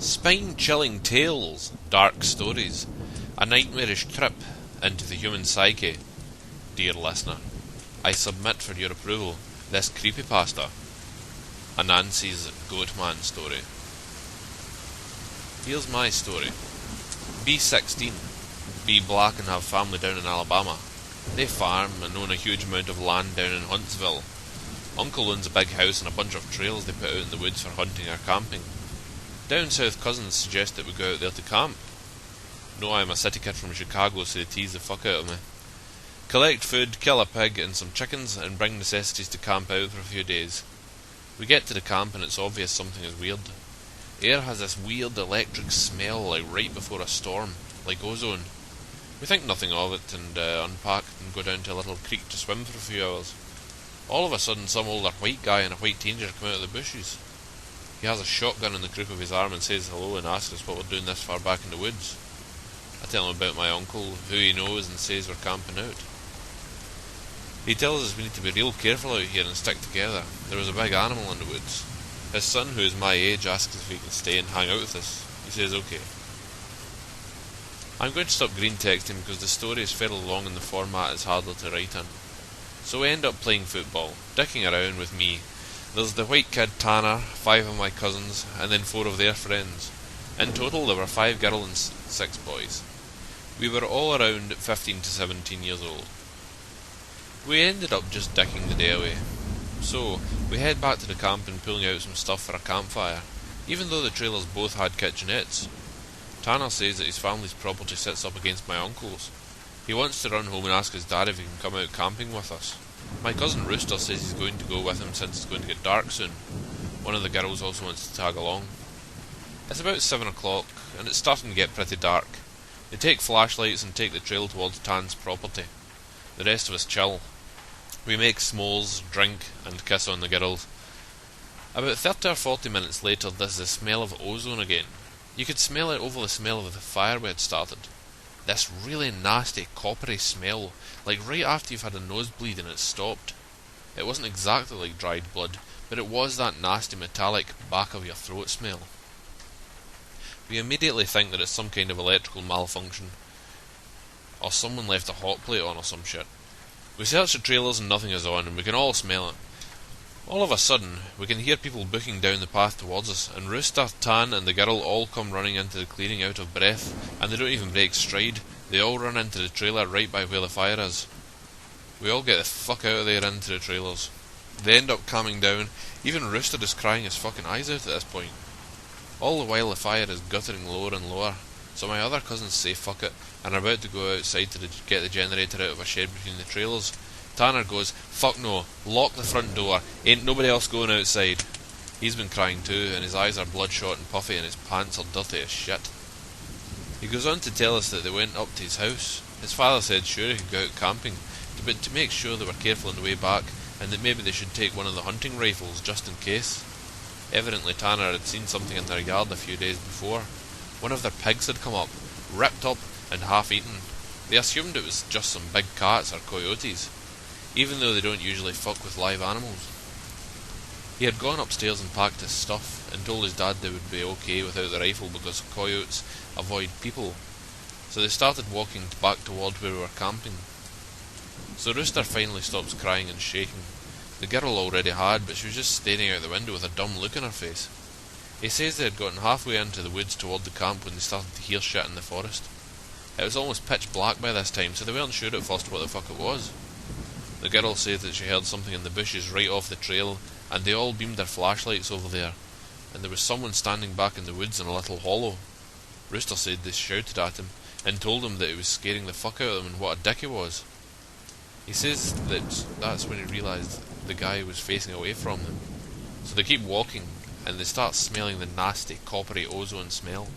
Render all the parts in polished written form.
Spine-chilling tales, dark stories, a nightmarish trip into the human psyche. Dear listener, I submit for your approval this creepypasta, Anansi's Goatman story. Here's my story. Be 16, be black and have family down in Alabama. They farm and own a huge amount of land down in Huntsville. Uncle owns a big house and a bunch of trails they put out in the woods for hunting or camping. Down south cousins suggest that we go out there to camp. No, I'm a city kid from Chicago, so they tease the fuck out of me. Collect food, kill a pig and some chickens, and bring necessities to camp out for a few days. We get to the camp and it's obvious something is weird. Air has this weird electric smell, like right before a storm, like ozone. We think nothing of it and unpack and go down to a little creek to swim for a few hours. All of a sudden some older white guy and a white teenager come out of the bushes. He has a shotgun in the crook of his arm and says hello and asks us what we're doing this far back in the woods. I tell him about my uncle, who he knows, and says we're camping out. He tells us we need to be real careful out here and stick together. There is a big animal in the woods. His son, who is my age, asks if he can stay and hang out with us. He says okay. I'm going to stop green texting because the story is fairly long and the format is harder to write in. So we end up playing football, dicking around with me. There's the white kid Tanner, 5 of my cousins, and then 4 of their friends. In total there were 5 girls and 6 boys. We were all around 15 to 17 years old. We ended up just dicking the day away. So, we head back to the camp and pulling out some stuff for a campfire, even though the trailers both had kitchenettes. Tanner says that his family's property sits up against my uncle's. He wants to run home and ask his dad if he can come out camping with us. My cousin Rooster says he's going to go with him since it's going to get dark soon. One of the girls also wants to tag along. It's about 7 o'clock, and it's starting to get pretty dark. They take flashlights and take the trail towards Tan's property. The rest of us chill. We make s'mores, drink, and kiss on the girls. About 30 or 40 minutes later, there's the smell of ozone again. You could smell it over the smell of the fire we had started. This really nasty, coppery smell, like right after you've had a nosebleed and it's stopped. It wasn't exactly like dried blood, but it was that nasty metallic back of your throat smell. We immediately think that it's some kind of electrical malfunction, or someone left a hot plate on or some shit. We search the trailers and nothing is on, and we can all smell it. All of a sudden, we can hear people booking down the path towards us, and Rooster, Tan, and the girl all come running into the clearing out of breath, and they don't even break stride. They all run into the trailer right by where the fire is. We all get the fuck out of there into the trailers. They end up calming down. Even Rooster is crying his fucking eyes out at this point. All the while the fire is guttering lower and lower, so my other cousins say fuck it, and are about to go outside to get the generator out of a shed between the trailers. Tanner goes, fuck no, lock the front door, ain't nobody else going outside. He's been crying too, and his eyes are bloodshot and puffy and his pants are dirty as shit. He goes on to tell us that they went up to his house. His father said sure he could go out camping, but to make sure they were careful on the way back, and that maybe they should take one of the hunting rifles just in case. Evidently Tanner had seen something in their yard a few days before. One of their pigs had come up, ripped up and half eaten. They assumed it was just some big cats or coyotes, even though they don't usually fuck with live animals. He had gone upstairs and packed his stuff, and told his dad they would be okay without the rifle because coyotes avoid people. So they started walking back toward where we were camping. So Rooster finally stops crying and shaking. The girl already had, but she was just staring out the window with a dumb look on her face. He says they had gotten halfway into the woods toward the camp when they started to hear shit in the forest. It was almost pitch black by this time, so they weren't sure at first what the fuck it was. The girl said that she heard something in the bushes right off the trail, and they all beamed their flashlights over there, and there was someone standing back in the woods in a little hollow. Rooster said they shouted at him, and told him that it was scaring the fuck out of them and what a dick he was. He says that that's when he realised the guy was facing away from them. So they keep walking, and they start smelling the nasty, coppery ozone smell.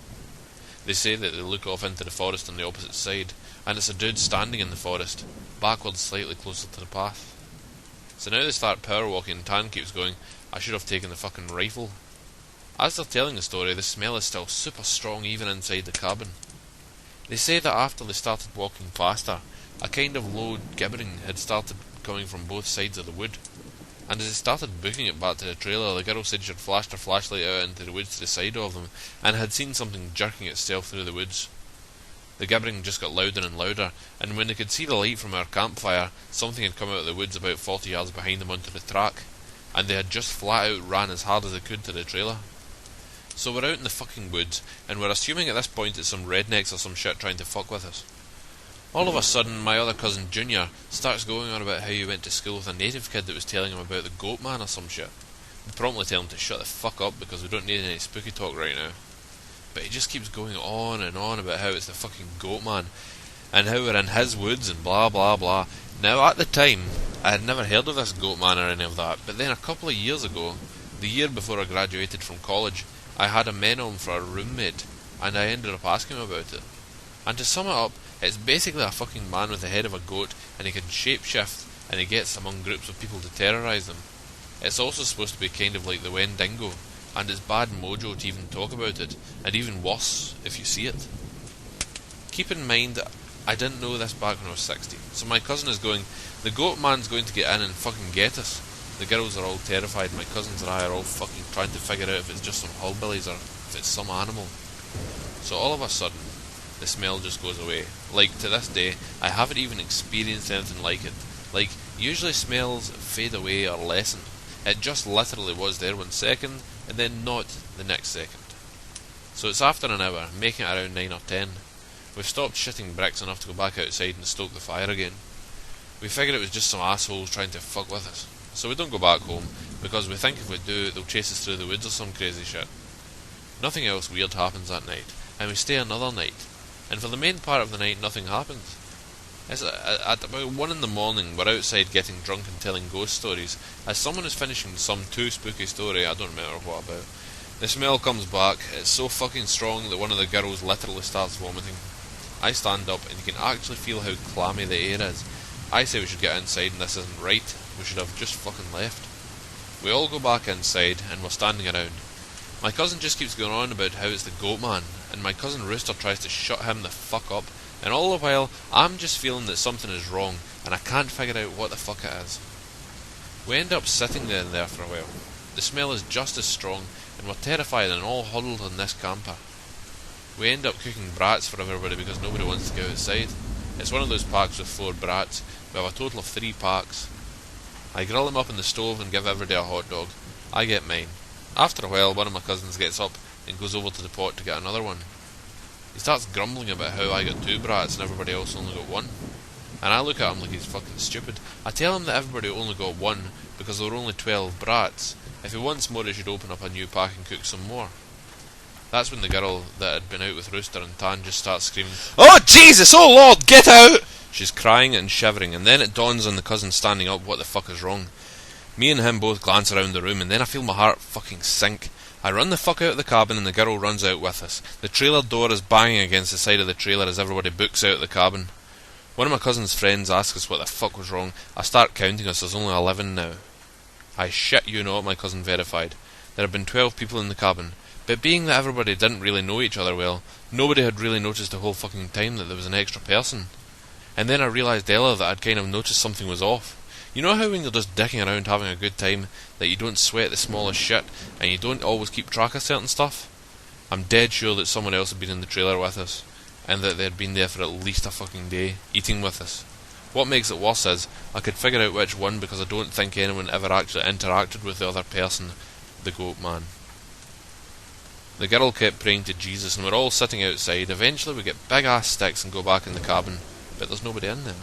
They say that they look off into the forest on the opposite side, and it's a dude standing in the forest, backwards slightly closer to the path. So now they start power walking and Tan keeps going, I should have taken the fucking rifle. As they're telling the story, the smell is still super strong even inside the cabin. They say that after they started walking faster, a kind of low gibbering had started coming from both sides of the wood. and as they started booking it back to the trailer, the girl said she'd flashed her flashlight out into the woods to the side of them, and had seen something jerking itself through the woods. The gibbering just got louder and louder, and when they could see the light from our campfire, something had come out of the woods about 40 yards behind them onto the track, and they had just flat out ran as hard as they could to the trailer. So we're out in the fucking woods, and we're assuming at this point it's some rednecks or some shit trying to fuck with us. All of a sudden, my other cousin Junior starts going on about how he went to school with a native kid that was telling him about the Goatman or some shit. We promptly tell him to shut the fuck up because we don't need any spooky talk right now. But he just keeps going on and on about how it's the fucking Goatman, and how we're in his woods and blah blah blah. Now at the time, I had never heard of this Goatman or any of that, but then a couple of years ago, the year before I graduated from college, I had a Menom for a roommate, and I ended up asking him about it. And to sum it up, it's basically a fucking man with the head of a goat, and he can shapeshift, and he gets among groups of people to terrorise them. It's also supposed to be kind of like the Wendigo, and it's bad mojo to even talk about it, and even worse if you see it. Keep in mind, I didn't know this back when I was 16, so my cousin is going, the Goatman's going to get in and fucking get us. The girls are all terrified, my cousins and I are all fucking trying to figure out if it's just some hillbillies or if it's some animal. So all of a sudden, the smell just goes away. Like, to this day, I haven't even experienced anything like it. Like, usually smells fade away or lessen. It just literally was there 1 second, and then not the next second. So it's after an hour, making it around 9 or 10. We've stopped shitting bricks enough to go back outside and stoke the fire again. We figured it was just some assholes trying to fuck with us. So we don't go back home, because we think if we do, they'll chase us through the woods or some crazy shit. Nothing else weird happens that night, and we stay another night. And for the main part of the night, nothing happens. At about 1 in the morning, we're outside getting drunk and telling ghost stories. As someone is finishing some too spooky story, I don't remember what about, the smell comes back. It's so fucking strong that one of the girls literally starts vomiting. I stand up, and you can actually feel how clammy the air is. I say we should get inside, and this isn't right. We should have just fucking left. We all go back inside, and we're standing around. My cousin just keeps going on about how it's the Goatman, and my cousin Rooster tries to shut him the fuck up, and all the while, I'm just feeling that something is wrong, and I can't figure out what the fuck it is. We end up sitting there for a while. The smell is just as strong, and we're terrified and all huddled in this camper. We end up cooking brats for everybody because nobody wants to go outside. It's one of those packs with 4 brats. We have a total of 3 packs. I grill them up in the stove and give everybody a hot dog. I get mine. After a while, one of my cousins gets up and goes over to the pot to get another one. He starts grumbling about how I got 2 brats and everybody else only got 1. And I look at him like he's fucking stupid. I tell him that everybody only got 1 because there were only 12 brats. If he wants more, he should open up a new pack and cook some more. That's when the girl that had been out with Rooster and Tan just starts screaming, "Oh Jesus, oh Lord, get out!" She's crying and shivering, and then it dawns on the cousin standing up what the fuck is wrong. Me and him both glance around the room, and then I feel my heart fucking sink. I run the fuck out of the cabin, and the girl runs out with us. The trailer door is banging against the side of the trailer as everybody books out of the cabin. One of my cousin's friends asks us what the fuck was wrong. I start counting us, there's only 11 now. I shit you not, my cousin verified. There had been 12 people in the cabin, but being that everybody didn't really know each other well, nobody had really noticed the whole fucking time that there was an extra person. And then I realised Ella that I'd kind of noticed something was off. You know how when you're just dicking around having a good time, that you don't sweat the smallest shit, and you don't always keep track of certain stuff? I'm dead sure that someone else had been in the trailer with us, and that they'd been there for at least a fucking day, eating with us. What makes it worse is, I could figure out which one because I don't think anyone ever actually interacted with the other person, the Goatman. The girl kept praying to Jesus, and we're all sitting outside. Eventually we get big ass sticks and go back in the cabin, but there's nobody in there.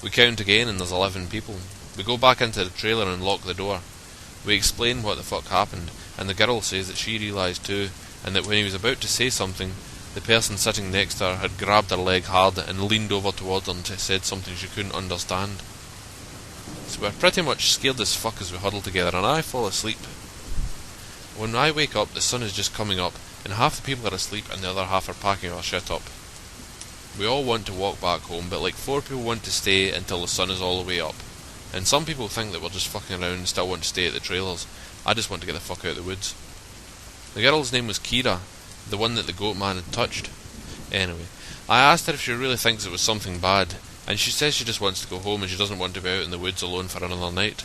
We count again and there's 11 people. We go back into the trailer and lock the door. We explain what the fuck happened, and the girl says that she realised too, and that when he was about to say something, the person sitting next to her had grabbed her leg hard and leaned over towards her and said something she couldn't understand. So we're pretty much scared as fuck as we huddle together, and I fall asleep. When I wake up, the sun is just coming up, and half the people are asleep and the other half are packing our shit up. We all want to walk back home, but like 4 people want to stay until the sun is all the way up. And some people think that we're just fucking around and still want to stay at the trailers. I just want to get the fuck out of the woods. The girl's name was Kira, the one that the Goatman had touched. Anyway, I asked her if she really thinks it was something bad, and she says she just wants to go home and she doesn't want to be out in the woods alone for another night.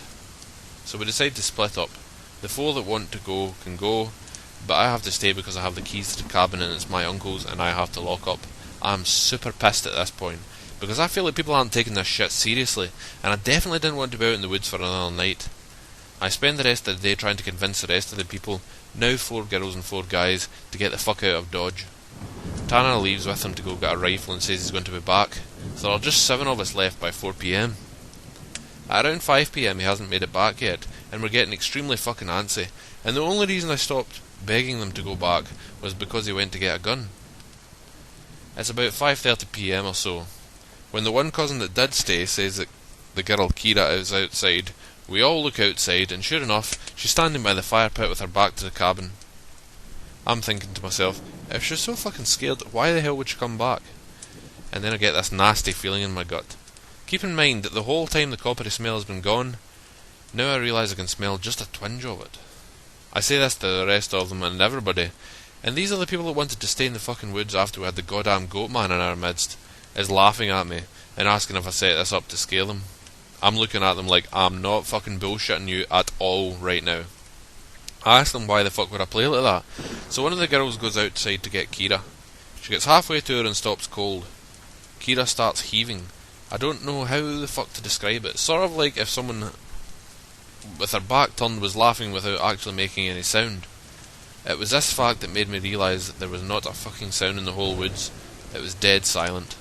So we decide to split up. The 4 that want to go can go, but I have to stay because I have the keys to the cabin and it's my uncle's and I have to lock up. I'm super pissed at this point, because I feel like people aren't taking this shit seriously, and I definitely didn't want to be out in the woods for another night. I spend the rest of the day trying to convince the rest of the people, now 4 girls and 4 guys, to get the fuck out of Dodge. Tanner leaves with him to go get a rifle and says he's going to be back, so there are just 7 of us left by 4 PM. At around 5 PM he hasn't made it back yet, and we're getting extremely fucking antsy, and the only reason I stopped begging them to go back was because he went to get a gun. It's about 5:30 PM or so, when the one cousin that did stay says that the girl Kira is outside. We all look outside, and sure enough, she's standing by the fire pit with her back to the cabin. I'm thinking to myself, if she's so fucking scared, why the hell would she come back? And then I get this nasty feeling in my gut. Keep in mind that the whole time the coppery smell has been gone, now I realise I can smell just a twinge of it. I say this to the rest of them and everybody, and these are the people that wanted to stay in the fucking woods after we had the goddamn Goatman in our midst, is laughing at me and asking if I set this up to scare them. I'm looking at them like I'm not fucking bullshitting you at all right now. I asked them why the fuck would I play like that, so one of the girls goes outside to get Kira. She gets halfway to her and stops cold. Kira starts heaving. I don't know how the fuck to describe it. Sort of like if someone with her back turned was laughing without actually making any sound. It was this fact that made me realise that there was not a fucking sound in the whole woods. It was dead silent.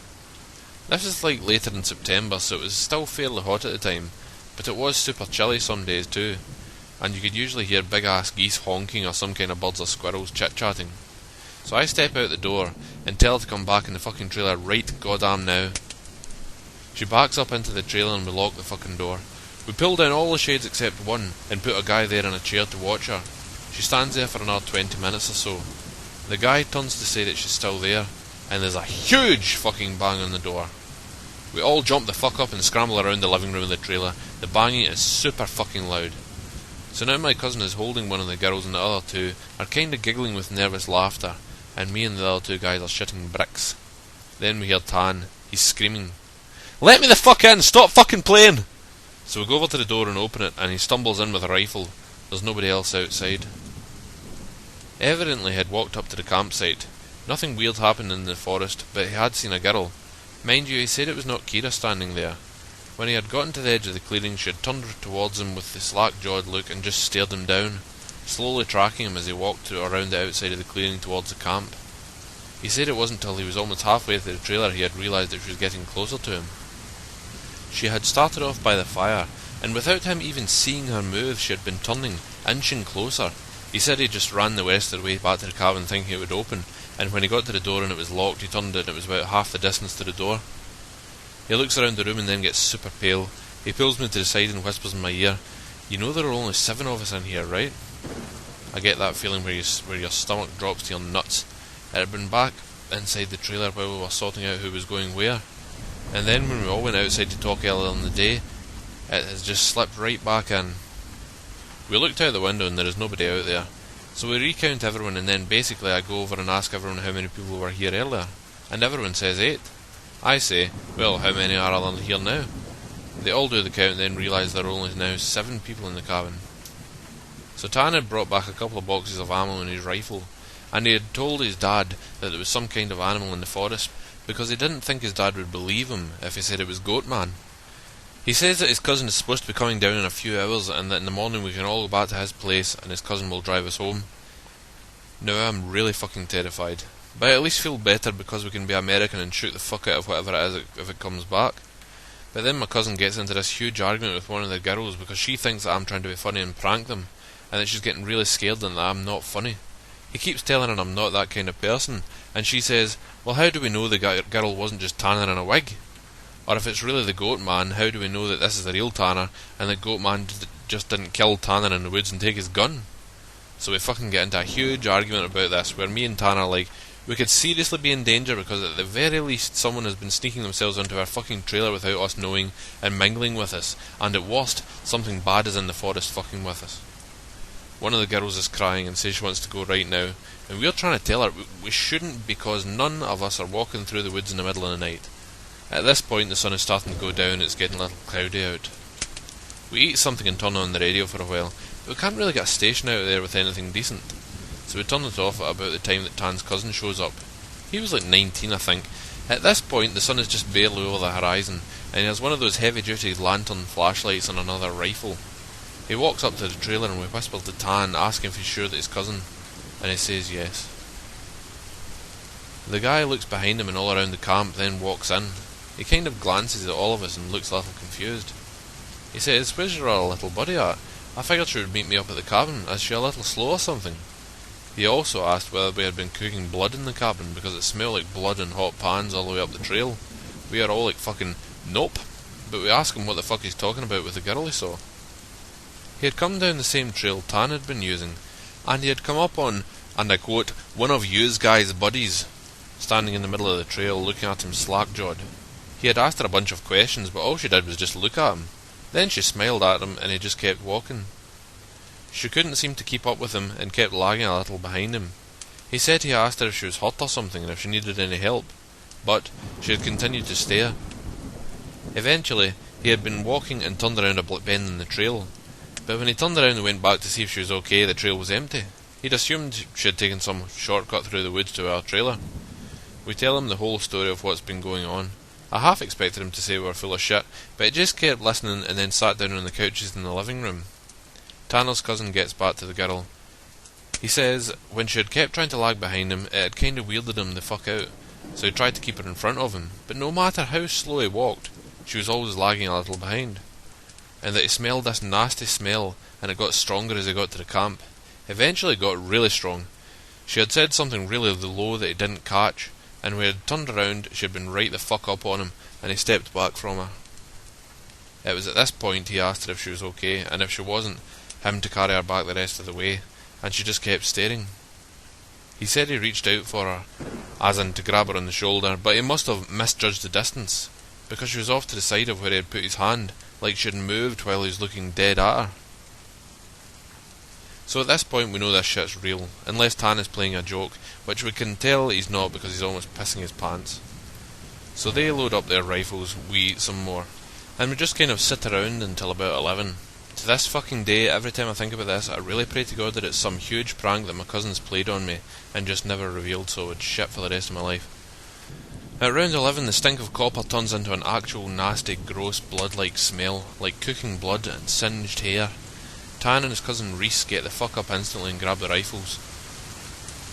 This is like later in September, so it was still fairly hot at the time, but it was super chilly some days too, and you could usually hear big ass geese honking or some kind of birds or squirrels chit-chatting. So I step out the door and tell her to come back in the fucking trailer right goddamn now. She backs up into the trailer and we lock the fucking door. We pull down all the shades except one and put a guy there in a chair to watch her. She stands there for another 20 minutes or so. The guy turns to say that she's still there, and there's a huge fucking bang on the door. We all jump the fuck up and scramble around the living room of the trailer. The banging is super fucking loud. So now my cousin is holding one of the girls and the other 2 are kinda giggling with nervous laughter, and me and the other 2 guys are shitting bricks. Then we hear Tan. He's screaming, "Let me the fuck in! Stop fucking playing!" So we go over to the door and open it, and he stumbles in with a rifle. There's nobody else outside. Evidently he had walked up to the campsite. Nothing weird happened in the forest, but he had seen a girl. Mind you, he said it was not Kira standing there. When he had gotten to the edge of the clearing, she had turned towards him with the slack-jawed look and just stared him down, slowly tracking him as he walked around the outside of the clearing towards the camp. He said it wasn't till he was almost halfway through the trailer he had realised that she was getting closer to him. She had started off by the fire, and without him even seeing her move, she had been turning, inching closer. He said he just ran the rest of the way back to the cabin thinking it would open, and when he got to the door and it was locked, he turned and it was about half the distance to the door. He looks around the room and then gets super pale. He pulls me to the side and whispers in my ear, "You know there are only 7 of us in here, right?" I get that feeling where your stomach drops to your nuts. It had been back inside the trailer while we were sorting out who was going where, and then when we all went outside to talk earlier in the day, it has just slipped right back in. We looked out the window and there is nobody out there, so we recount everyone, and then basically I go over and ask everyone how many people were here earlier, and everyone says 8. I say, well, how many are there here now? They all do the count and then realise there are only now 7 people in the cabin. So Tan had brought back a couple of boxes of ammo in his rifle, and he had told his dad that there was some kind of animal in the forest, because he didn't think his dad would believe him if he said it was Goatman. He says that his cousin is supposed to be coming down in a few hours, and that in the morning we can all go back to his place and his cousin will drive us home. Now I'm really fucking terrified, but I at least feel better because we can be American and shoot the fuck out of whatever it is if it comes back. But then my cousin gets into this huge argument with one of the girls because she thinks that I'm trying to be funny and prank them, and that she's getting really scared and that I'm not funny. He keeps telling her I'm not that kind of person, and she says, well, how do we know the girl wasn't just Tanner in a wig? Or if it's really the Goatman, how do we know that this is the real Tanner, and the Goatman just didn't kill Tanner in the woods and take his gun? So we fucking get into a huge argument about this, where me and Tanner are like, we could seriously be in danger because at the very least someone has been sneaking themselves into our fucking trailer without us knowing and mingling with us, and at worst, something bad is in the forest fucking with us. One of the girls is crying and says she wants to go right now, and we're trying to tell her we shouldn't because none of us are walking through the woods in the middle of the night. At this point the sun is starting to go down, it's getting a little cloudy out. We eat something and turn on the radio for a while, but we can't really get a station out there with anything decent. So we turn it off at about the time that Tan's cousin shows up. He was like 19, I think. At this point, the sun is just barely over the horizon, and he has one of those heavy-duty lantern flashlights and another rifle. He walks up to the trailer and we whisper to Tan, asking if he's sure that his cousin, and he says yes. The guy looks behind him and all around the camp, then walks in. He kind of glances at all of us and looks a little confused. He says, "Where's your little buddy at? I figured she would meet me up at the cabin. Is she a little slow or something?" He also asked whether we had been cooking blood in the cabin, because it smelled like blood in hot pans all the way up the trail. We are all like fucking, nope. But we ask him what the fuck he's talking about with the girl he saw. He had come down the same trail Tan had been using, and he had come up on, and I quote, "one of yous guys' buddies," standing in the middle of the trail looking at him slack-jawed. He had asked her a bunch of questions, but all she did was just look at him. Then she smiled at him and he just kept walking. She couldn't seem to keep up with him and kept lagging a little behind him. He said he asked her if she was hurt or something and if she needed any help, but she had continued to stare. Eventually, he had been walking and turned around a bend in the trail, but when he turned around and went back to see if she was okay, the trail was empty. He'd assumed she had taken some shortcut through the woods to our trailer. We tell him the whole story of what's been going on. I half expected him to say we were full of shit, but he just kept listening and then sat down on the couches in the living room. Tanner's cousin gets back to the girl. He says when she had kept trying to lag behind him, it had kind of weirded him the fuck out, so he tried to keep her in front of him, but no matter how slow he walked, she was always lagging a little behind. And that he smelled this nasty smell, and it got stronger as he got to the camp. Eventually it got really strong. She had said something really low that he didn't catch, and when he had turned around, she had been right the fuck up on him, and he stepped back from her. It was at this point he asked her if she was okay, and if she wasn't, him to carry her back the rest of the way, and she just kept staring. He said he reached out for her, as in to grab her on the shoulder, but he must have misjudged the distance, because she was off to the side of where he had put his hand, like she had moved while he was looking dead at her. So at this point we know this shit's real, unless Tan is playing a joke, which we can tell he's not because he's almost pissing his pants. So they load up their rifles, we eat some more, and we just kind of sit around until about 11. To this fucking day, every time I think about this, I really pray to God that it's some huge prank that my cousins played on me and just never revealed, so I would shit for the rest of my life. At round 11, the stink of copper turns into an actual nasty, gross, blood-like smell, like cooking blood and singed hair. Tan and his cousin Reese get the fuck up instantly and grab the rifles.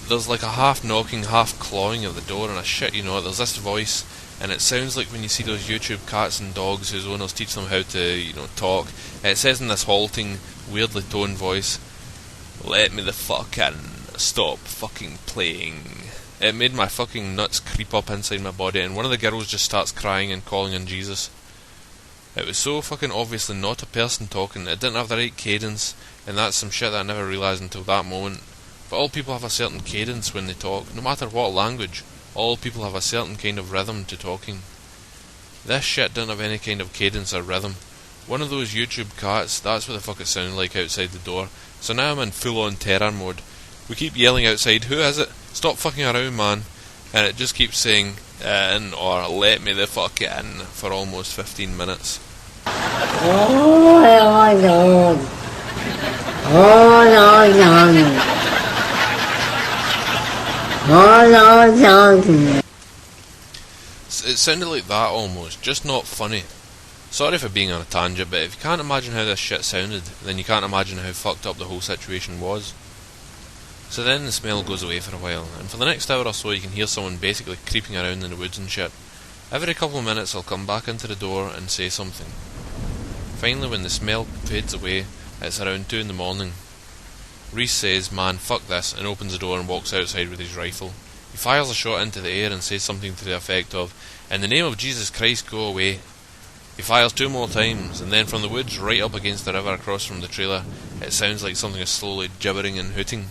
There's like a half knocking, half clawing at the door, and I shit you not, there's this voice, and it sounds like when you see those YouTube cats and dogs whose owners teach them how to, talk. It says in this halting, weirdly toned voice, "Let me the fuck in, stop fucking playing." It made my fucking nuts creep up inside my body, and one of the girls just starts crying and calling on Jesus. It was so fucking obviously not a person talking, it didn't have the right cadence, and that's some shit that I never realised until that moment. But all people have a certain cadence when they talk, no matter what language. All people have a certain kind of rhythm to talking. This shit didn't have any kind of cadence or rhythm. One of those YouTube cats, that's what the fuck it sounded like outside the door. So now I'm in full-on terror mode. We keep yelling outside, "Who is it? Stop fucking around, man." And it just keeps saying, "in," or "let me the fuck in," for almost 15 minutes. Oh my God. Oh no, no. Oh no, no. It sounded like that almost, just not funny. Sorry for being on a tangent, but if you can't imagine how this shit sounded, then you can't imagine how fucked up the whole situation was. So then the smell goes away for a while, and for the next hour or so you can hear someone basically creeping around in the woods and shit. Every couple of minutes I'll come back into the door and say something. Finally, when the smell fades away, it's around 2 in the morning. Reese says, "Man, fuck this," and opens the door and walks outside with his rifle. He fires a shot into the air and says something to the effect of, "In the name of Jesus Christ, go away." He fires 2 more times, and then from the woods right up against the river across from the trailer, it sounds like something is slowly gibbering and hooting.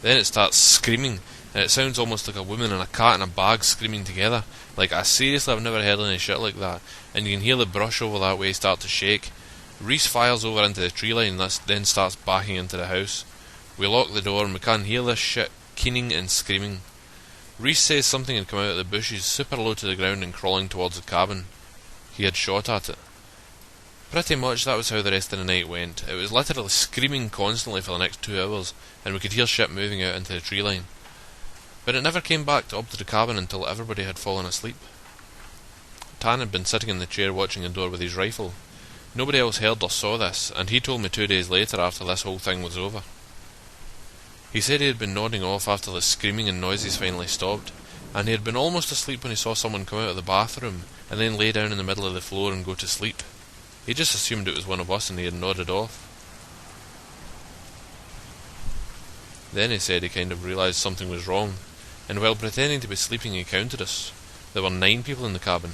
Then it starts screaming, and it sounds almost like a woman and a cat in a bag screaming together. Like, I seriously have never heard any shit like that, and you can hear the brush over that way start to shake. Reese fires over into the tree line and then starts backing into the house. We lock the door and we can't hear this shit keening and screaming. Reese says something had come out of the bushes super low to the ground and crawling towards the cabin. He had shot at it. Pretty much that was how the rest of the night went. It was literally screaming constantly for the next 2 hours, and we could hear shit moving out into the tree line. But it never came back up to the cabin until everybody had fallen asleep. Tan had been sitting in the chair watching the door with his rifle. Nobody else heard or saw this, and he told me 2 days later after this whole thing was over. He said he had been nodding off after the screaming and noises finally stopped, and he had been almost asleep when he saw someone come out of the bathroom and then lay down in the middle of the floor and go to sleep. He just assumed it was one of us and he had nodded off. Then he said he kind of realised something was wrong, and while pretending to be sleeping he counted us. There were 9 people in the cabin.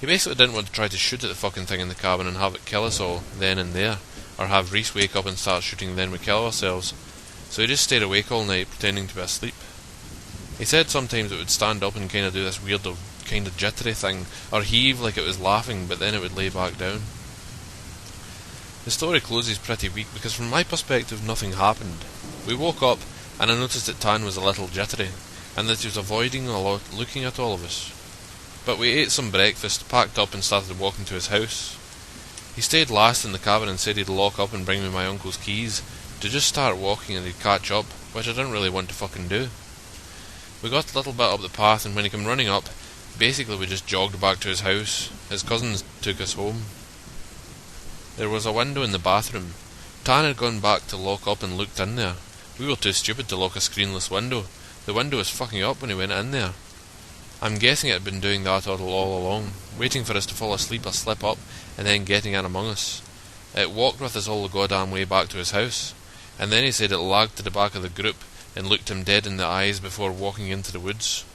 He basically didn't want to try to shoot at the fucking thing in the cabin and have it kill us all, then and there, or have Reese wake up and start shooting and then we kill ourselves. So he just stayed awake all night pretending to be asleep. He said sometimes it would stand up and kind of do this weird kind of jittery thing, or heave like it was laughing, but then it would lay back down. The story closes pretty weak because from my perspective nothing happened. We woke up and I noticed that Tan was a little jittery, and that he was avoiding a lot looking at all of us. But we ate some breakfast, packed up and started walking to his house. He stayed last in the cabin and said he'd lock up and bring me my uncle's keys, to just start walking and he'd catch up, which I didn't really want to fucking do. We got a little bit up the path, and when he came running up, basically we just jogged back to his house. His cousins took us home. There was a window in the bathroom. Tan had gone back to lock up and looked in there. We were too stupid to lock a screenless window. The window was fucking up when he went in there. I'm guessing it had been doing that all along, waiting for us to fall asleep or slip up, and then getting in among us. It walked with us all the goddamn way back to his house, and then he said it lagged to the back of the group and looked him dead in the eyes before walking into the woods.